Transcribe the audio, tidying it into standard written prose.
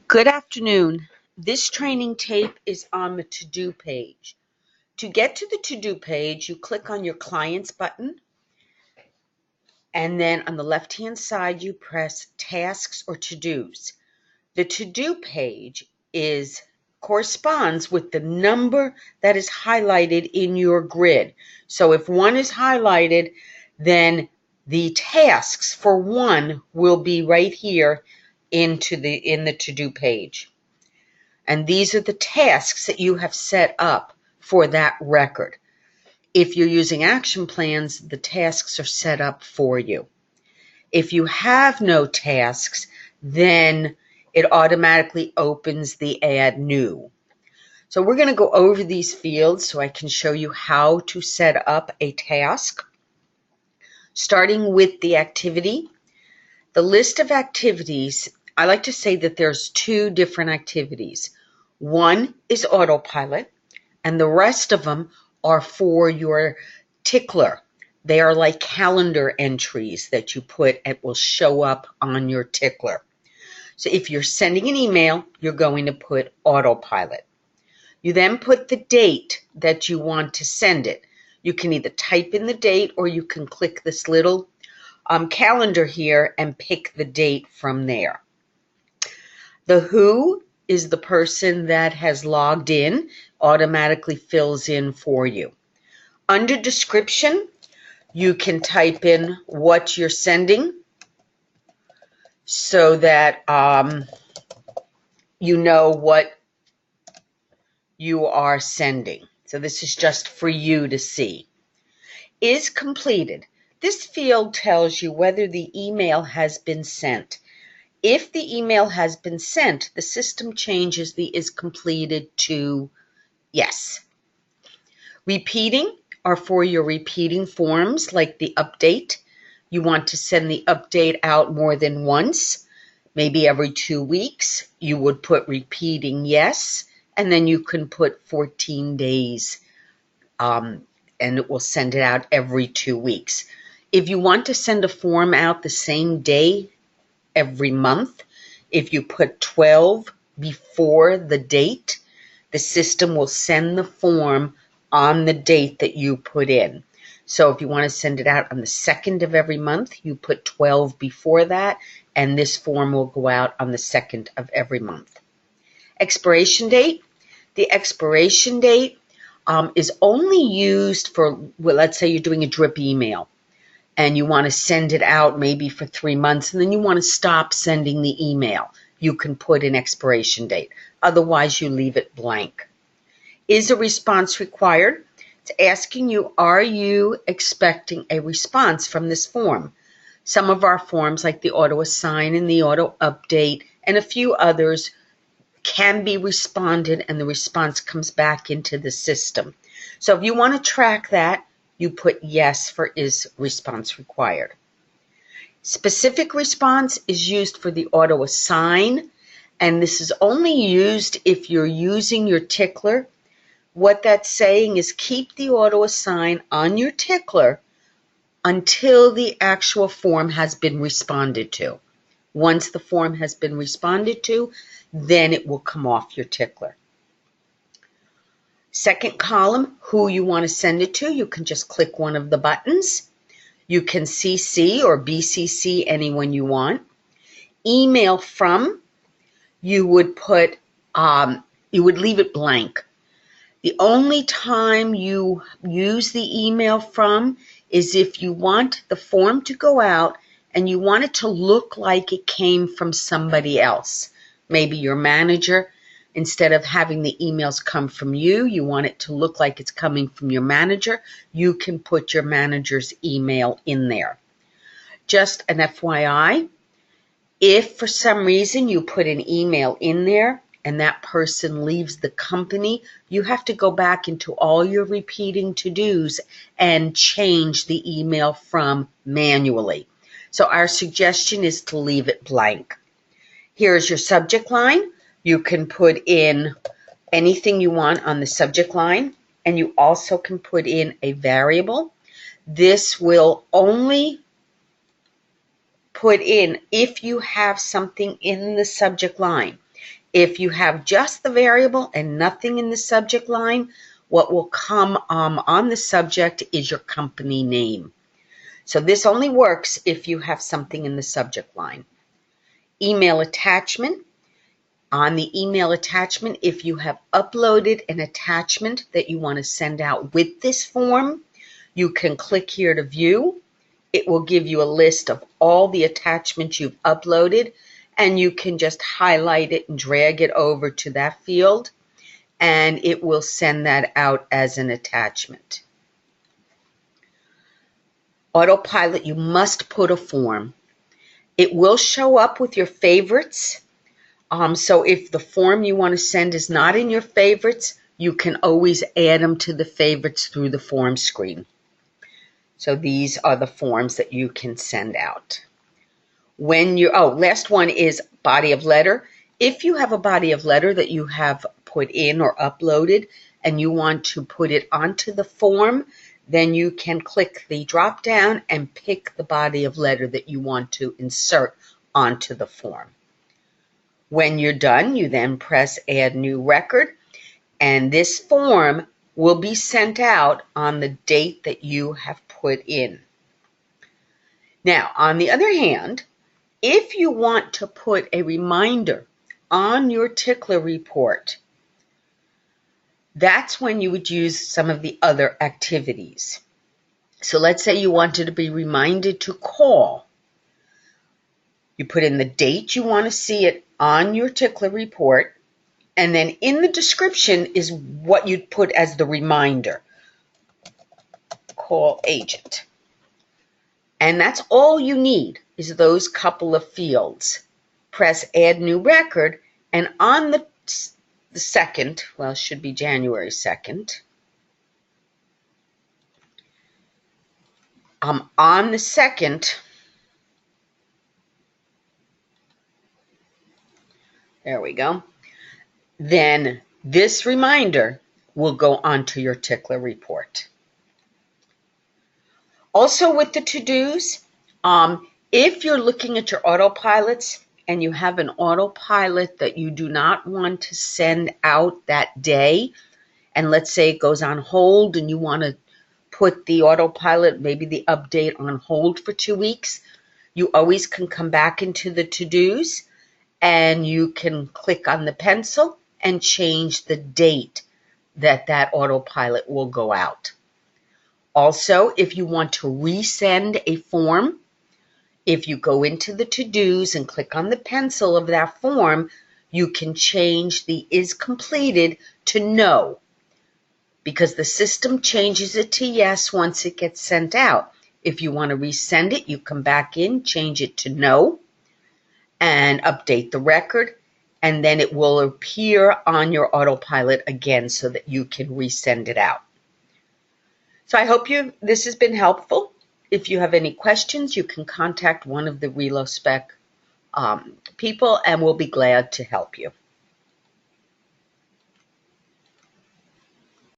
Good afternoon. This training tape is on the To-Do page. To get to the To-Do page, you click on your Clients button, and then on the left-hand side, you press Tasks or To-Dos. The To-Do page corresponds with the number that is highlighted in your grid. So if 1 is highlighted, then the tasks for 1 will be right here in the To-Do page. And these are the tasks that you have set up for that record. If you're using action plans, the tasks are set up for you. If you have no tasks, then it automatically opens the Add New. So we're going to go over these fields so I can show you how to set up a task. Starting with the activity. The list of activities, I like to say that there's 2 different activities. One is AutoPilot, and the rest of them are for your tickler. They are like calendar entries that you put and will show up on your tickler. So if you're sending an email, you're going to put AutoPilot. You then put the date that you want to send it. You can either type in the date or you can click this little calendar here and pick the date from there. The who is the person that has logged in, automatically fills in for you. Under description, you can type in what you're sending so that you know what you are sending. So this is just for you to see. Is completed. This field tells you whether the email has been sent. If the email has been sent, the system changes the is completed to yes. Repeating are for your repeating forms like the update. You want to send the update out more than once, maybe every 2 weeks. You would put repeating yes, and then you can put 14 days, and it will send it out every 2 weeks. If you want to send a form out the same day every month, if you put 12 before the date, the system will send the form on the date that you put in. So if you want to send it out on the 2nd of every month, you put 12 before that, and this form will go out on the 2nd of every month. Expiration date. The expiration date is only used for, well, let's say you're doing a drip email and you want to send it out maybe for 3 months, and then you want to stop sending the email. You can put an expiration date. Otherwise, you leave it blank. Is a response required? It's asking you, are you expecting a response from this form? Some of our forms, like the auto assign and the auto update, and a few others, can be responded, and the response comes back into the system. So if you want to track that, you put yes for is response required. Specific response is used for the auto assign, and this is only used if you're using your tickler. What that's saying is keep the auto assign on your tickler until the actual form has been responded to. Once the form has been responded to, then it will come off your tickler. Second column, who you want to send it to, you can just click one of the buttons. You can CC or BCC anyone you want. Email from, you would put, you would leave it blank. The only time you use the email from is if you want the form to go out and you want it to look like it came from somebody else. Maybe your manager. Instead of having the emails come from you, you want it to look like it's coming from your manager. You can put your manager's email in there. Just an FYI, if for some reason you put an email in there and that person leaves the company, you have to go back into all your repeating to-dos and change the email from manually. So our suggestion is to leave it blank. Here's your subject line. You can put in anything you want on the subject line, and you also can put in a variable. This will only put in if you have something in the subject line. If you have just the variable and nothing in the subject line, what will come on the subject is your company name. So this only works if you have something in the subject line. Email attachment. On the email attachment, if you have uploaded an attachment that you want to send out with this form, you can click here to view. It will give you a list of all the attachments you've uploaded, and you can just highlight it and drag it over to that field, and it will send that out as an attachment. AutoPilot, you must put a form. It will show up with your favorites. So if the form you want to send is not in your favorites, you can always add them to the favorites through the form screen. So these are the forms that you can send out. Last one is body of letter. If you have a body of letter that you have put in or uploaded and you want to put it onto the form, then you can click the drop down and pick the body of letter that you want to insert onto the form. When you're done, you then press Add New Record, and this form will be sent out on the date that you have put in. Now, on the other hand, if you want to put a reminder on your tickler report, that's when you would use some of the other activities. So let's say you wanted to be reminded to call. You put in the date you want to see it on your tickler report, and then in the description is what you'd put as the reminder. Call agent. And that's all you need is those couple of fields. Press Add New Record, and on the 2nd, well, it should be January 2nd, on the 2nd, there we go, then this reminder will go onto your tickler report. Also with the to-dos, if you're looking at your autopilots and you have an autopilot that you do not want to send out that day, and let's say it goes on hold and you want to put the autopilot, maybe the update, on hold for 2 weeks, you always can come back into the to-dos and you can click on the pencil and change the date that that autopilot will go out. Also, if you want to resend a form, if you go into the to-dos and click on the pencil of that form, you can change the is completed to no, because the system changes it to yes once it gets sent out. If you want to resend it, you come back in, change it to no, and update the record, and then it will appear on your autopilot again so that you can resend it out. So I hope this has been helpful. If you have any questions, you can contact one of the ReloSpec people, and we'll be glad to help you.